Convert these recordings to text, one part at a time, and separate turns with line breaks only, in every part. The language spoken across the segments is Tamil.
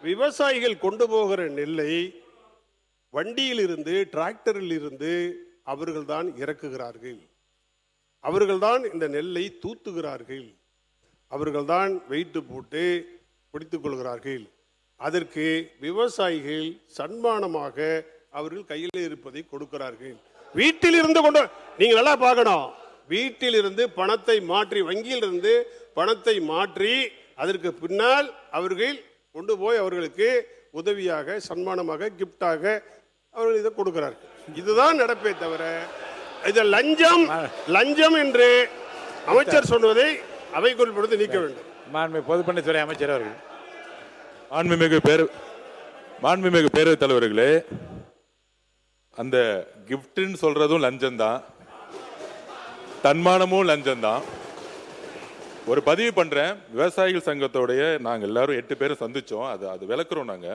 விவசாயிகள் கொண்டு போகிற நெல்லை வண்டியில் இருந்து டிராக்டரில் இருந்து அவர்கள்தான் இறக்குகிறார்கள். அவர்கள்தான் இந்த நெல்லை தூத்துகிறார்கள். அவர்கள்தான் வெயிட்டு போட்டு பிடித்துக் கொள்கிறார்கள். அதற்கு விவசாயிகள் சன்மானமாக அவர்கள் கையில் இருப்பதை கொடுக்கிறார்கள். வீட்டில் இருந்து கொண்டு நீங்க நல்லா பார்க்கணும். வீட்டில் இருந்து பணத்தை மாற்றி, வங்கியில் இருந்து பணத்தை மாற்றி அதற்கு பின்னால் அவர்கள் கொண்டு போய் அவர்களுக்கு உதவியாக, சன்மானமாக, கிப்டாக அவர்கள் இதை கொடுக்கிறார்கள். இதுதான் நடப்பே தவிர இதை லஞ்சம் என்று அமைச்சர் சொன்னதை அவைக்குள் பொழுது நீக்க வேண்டும்.
மாண்புமிகு பொதுப்பணித்துறை அமைச்சர் அவர்கள்.
மாண்புமிகு பேரவைத் தலைவர்களே, அந்த கிஃப்ட்னு சொல்றதும் லஞ்சம் தான், தன்மானமும் லஞ்சம் தான். ஒரு பதிவு பண்றேன். விவசாயிகள் சங்கத்தோடைய நாங்கள் எல்லாரும் 8 பேரும் சந்திச்சோம். அது விளக்குறோம். நாங்க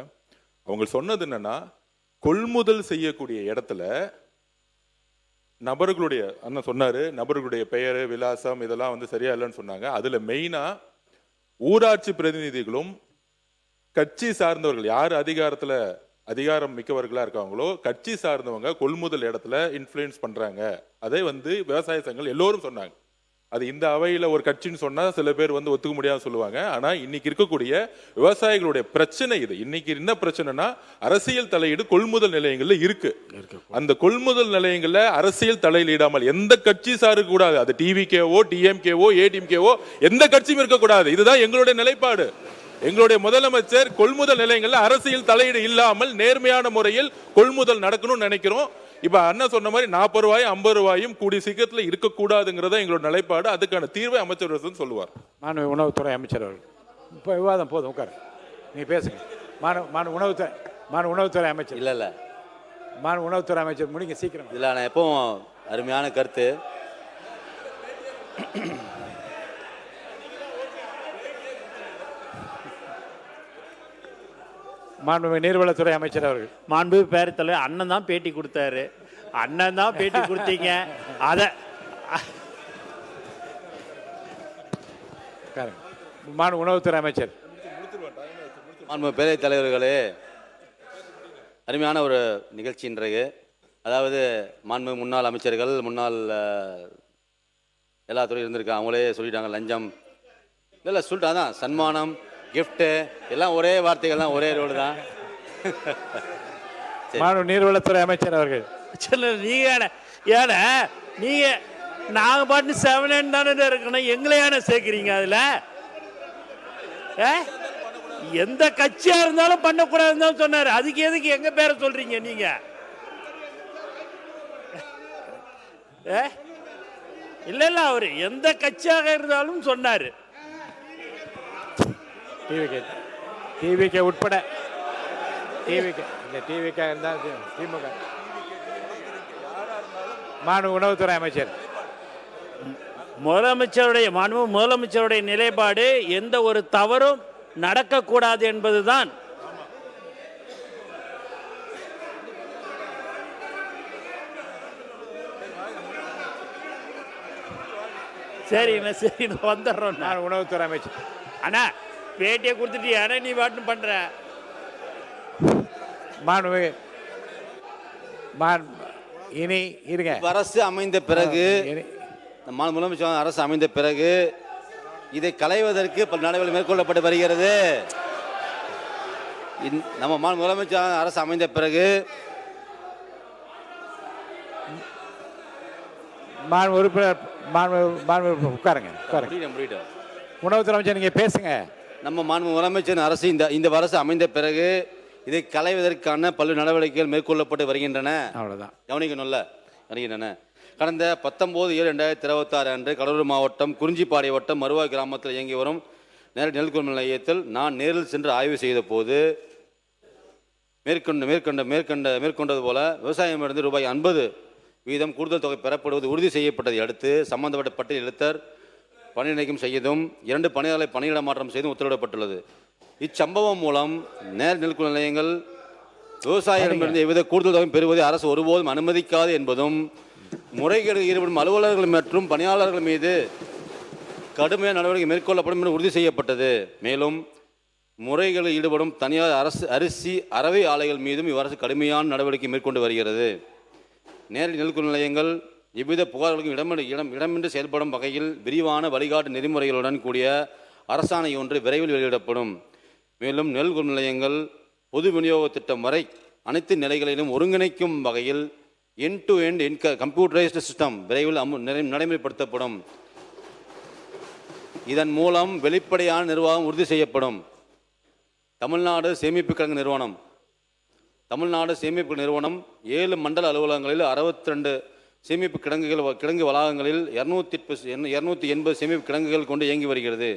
அவங்க சொன்னது என்னன்னா, கொள்முதல் செய்யக்கூடிய இடத்துல நபர்களுடைய, அண்ணன் சொன்னாரு, நபர்களுடைய பெயர், விலாசம் இதெல்லாம் சரியா இல்லைன்னு சொன்னாங்க. அதுல மெயினா ஊராட்சி பிரதிநிதிகளும் கட்சி சார்ந்தவர்கள், யார் அதிகாரம் மிக்கவர்களா இருக்காங்களோ கட்சி சார்ந்தவங்க கொள்முதல் இடத்துல இன்ஃப்ளூயன்ஸ் பண்றாங்க. அதை விவசாய சங்கங்கள் எல்லோரும் சொன்னாங்க. அது இந்த அவையில ஒரு கட்சின்னு சொன்னா சில பேர் ஒத்துக்க முடியாத சொல்லுவாங்க. ஆனா இன்னைக்கு இருக்கக்கூடிய விவசாயிகளுடைய பிரச்சனை இது. இன்னைக்கு என்ன பிரச்சனைனா, அரசியல் தலையீடு கொள்முதல் நிலையங்கள்ல இருக்கு. அந்த கொள்முதல் நிலையங்கள்ல அரசியல் தலையீடாமல் எந்த கட்சி சாருக்கு கூடாது. அது டிவிகேவோ, டிஎம்கேவோ, ஏடிஎம்கேவோ எந்த கட்சியும் இருக்கக்கூடாது. இதுதான் எங்களுடைய நிலைப்பாடு. எங்களுடைய முதலமைச்சர் கொள்முதல் நிலையங்கள்ல அரசியல் தலையீடு இல்லாமல் நேர்மையான முறையில் கொள்முதல் நடக்கணும்னு நினைக்கிறோம். இப்ப அண்ணா சொன்ன மாதிரி 40 ரூபாய் 50 ரூபாயும் கூடிய சீக்கிரத்துல இருக்கக்கூடாதுங்கிறத எங்களோட நிலைப்பாடு. அதுக்கான தீர்வை அமைச்சர் சொல்லுவார்.
மாண்புமிகு உணவுத்துறை அமைச்சர் அவர்கள். இப்போ விவாதம் போதும், உட்காரு, நீங்க பேசுங்க. உணவுத்துறை அமைச்சர்.
இல்ல
உணவுத்துறை அமைச்சர் முடிங்க சீக்கிரம்.
இல்ல நான் எப்பவும் அருமையான கருத்து.
மாண்புமிகு நீர்வளத்துறை அமைச்சர் அவர்கள்.
மாண்புமிகு பேரவைத் தலைவர், அண்ணன் தான் பேட்டி கொடுத்தாரு. அண்ணன் தான் பேட்டி கொடுத்தீங்க. அதை
உணவுத்துறை அமைச்சர்.
மாண்புமிகு பேரவைத் தலைவர்களே, அருமையான ஒரு நிகழ்ச்சி இன்றைக்கு. அதாவது மாண்புமிகு முன்னாள் அமைச்சர்கள், முன்னாள் எல்லா துறையும் இருந்திருக்காங்க. அவங்களே சொல்லிட்டாங்க லஞ்சம் இல்லை சொல்லிட்டாங்க. தான் சன்மானம், கிஃப்ட்டு எல்லாம் ஒரே வார்த்தைகள் தான், ஒரே ரோடு தான்.
நீர்வளத்துறை அமைச்சர் அவர்கள்.
நீங்க நீங்க நாங்க பாட்டு 7 தானே இருக்கணும், எங்களையான சேர்க்கிறீங்க. அதுல எந்த கட்சியா இருந்தாலும் பண்ணக்கூடாதுன்னு சொன்னாரு. அதுக்கு எதுக்கு எங்க பேரை சொல்றீங்க நீங்க? இல்ல அவரு எந்த கட்சியாக இருந்தாலும் சொன்னாரு.
டிவிகே உட்பட டிவிகே இருந்தால் திமுக. உணவுத்துறை அமைச்சர்.
முதலமைச்சருடைய நிலைப்பாடு எந்த ஒரு தவறும் நடக்கக்கூடாது என்பதுதான். சரி வந்துடுறோம்.
உணவுத்துறை அமைச்சர்.
அண்ணா பேட்டியை கொடுத்துட்டியா? நீ பாட்டு பண்ற.
இனி இருங்க.
அரசு அமைந்த பிறகு, முதலமைச்சர் அரசு அமைந்த பிறகு இதை களைவதற்கு பல நடவடிக்கை மேற்கொள்ளப்பட்டு வருகிறது. நம்ம முதலமைச்சர் அரசு அமைந்த பிறகு
உட்காருங்க. உணவுத்துறை அமைச்சர் நீங்க பேசுங்க.
நம்ம முதலமைச்சர் அரசு இந்த அரசு அமைந்த பிறகு இதை களைவதற்கான பல்வேறு நடவடிக்கைகள் மேற்கொள்ளப்பட்டு வருகின்றன.
அவ்வளவுதான்,
கவனிக்கணும்ல, வருகின்றன. கடந்த 19/7/2026 அன்று கடலூர் மாவட்டம் குறிஞ்சிப்பாடி வட்டம் மருவாய் கிராமத்தில் இயங்கி வரும் நேரடி நெல் கொள்முதல் நிலையத்தில் நான் நேரில் சென்று ஆய்வு செய்த போது மேற்கொண்டது போல விவசாயமிருந்து ரூபாய் 50 வீதம் கூடுதல் தொகை பெறப்படுவது உறுதி செய்யப்பட்டதை அடுத்து சம்பந்தப்பட்ட பட்டியல் எழுத்தர் பணி நீக்கம் செய்யதும் 2 பணியாளர்களை பணியிட மாற்றம் செய்தும் உத்தரவிடப்பட்டுள்ளது. இச்சம்பவம் மூலம் நேர் நெல் கொள்முதல் நிலையங்கள் விவசாயிகளிடமிருந்து எவ்வித கூடுதல் தொகை பெறுவதை அரசு ஒருபோதும் அனுமதிக்காது என்பதும், முறைகேடுகளில் ஈடுபடும் அலுவலர்கள் மற்றும் பணியாளர்கள் மீது கடுமையான நடவடிக்கை மேற்கொள்ளப்படும் என்று உறுதி செய்யப்பட்டது. மேலும் முறைகளில் ஈடுபடும் தனியார் அரிசி அரவை ஆலைகள் மீதும் இவ்வரசு கடுமையான நடவடிக்கை மேற்கொண்டு வருகிறது. நேரடி நெல் நிலையங்கள் எவ்வித புகார்களுக்கும் இடமின்றி செயல்படும் வகையில் விரிவான வழிகாட்டு நெறிமுறைகளுடன் கூடிய அரசாணை ஒன்று விரைவில் வெளியிடப்படும். மேலும் நெல் நிலையங்கள் பொது விநியோக திட்டம் வரை அனைத்து நிலைகளிலும் ஒருங்கிணைக்கும் வகையில் end to end computerised system விரைவில் நடைமுறைப்படுத்தப்படும். இதன் மூலம் வெளிப்படையான நிர்வாகம் உறுதி செய்யப்படும். தமிழ்நாடு சேமிப்பு கிடங்கு நிறுவனம் 7 மண்டல அலுவலகங்களில் 62 சேமிப்பு கிடங்கு வளாகங்களில் 280 சேமிப்பு கிடங்குகள் கொண்டு இயங்கி வருகிறது.